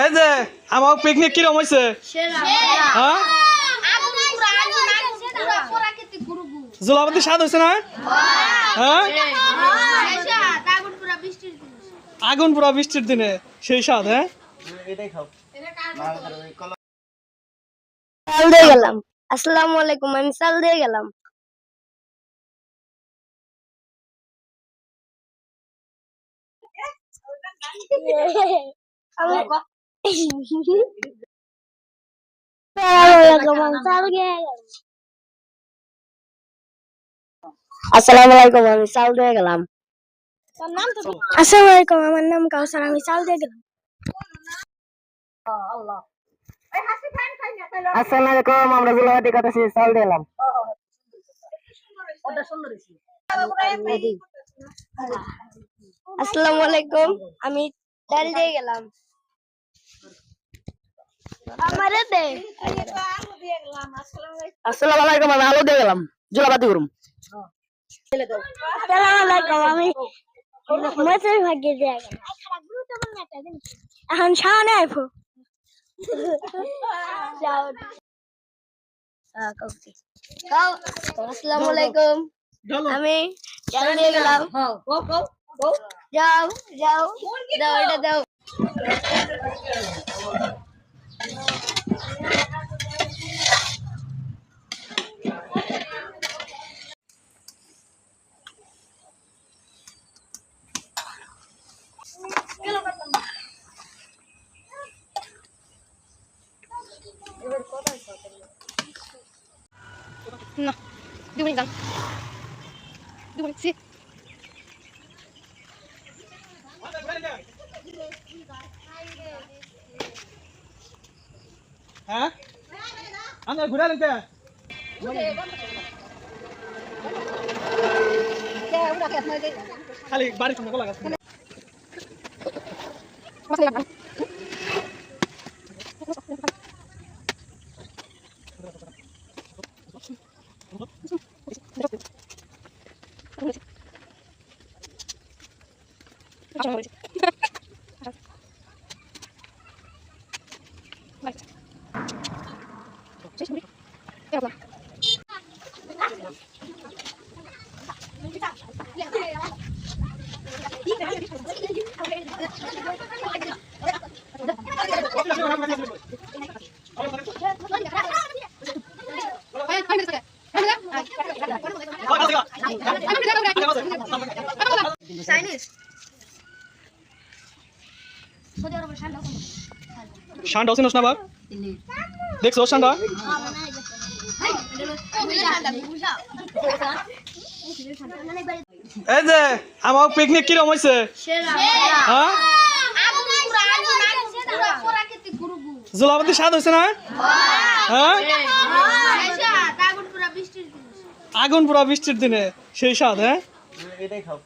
এই যে আমার পিকনিক কি রকম হইছে? হ্যাঁ জুলাবতী স্বাদ হইছে না? হ্যাঁ আগুন পুরা বৃষ্টির দিনে সেই স্বাদ। হ্যাঁ এটাই খাও। চাল দিয়ে গেলাম। আসসালামু আলাইকুম, আমি চাল দিয়ে গেলাম। আসসালামু আলাইকুম, আমি চাল দিয়ে গেলাম। আসসালামু আলাইকুম, আমার নাম কাউসার, আমি চাল দিয়ে গেলাম। আসসালামু আলাইকুম, আমরা জুলাবতী কাটাছি, চাল দিলাম। আসসালামু আলাইকুম, আমি চাল দিয়ে গেলাম। আমারে দে। আসসালামু আলাইকুম, আমি আলু দিয়ে গেলাম, জুলাবতী করুম। আসসালামু আলাইকুম, আমি মচুর ভাগ্যে দিয়ে গেলাম। এখন শাওনে আইফো। আসসালামু আলাইকুম, আমি চাল দিয়ে গেলাম। যাও যাও দাও, এটা দাও। No, do it, do it, see. হ্যাঁ আমি ঘুরে এলাম কে? খালি বাড়ির সামনে কলা গাছ। শানটা চিনস না বাপ? দেখছো শানটা? এই যে আমার পিকনিক কি রকম হইছে? হ্যাঁ জুলাবতী স্বাদ হইছে না? হ্যাঁ আগুন পুরা বৃষ্টির দিনে সেই স্বাদ। হ্যাঁ এটাই খাও।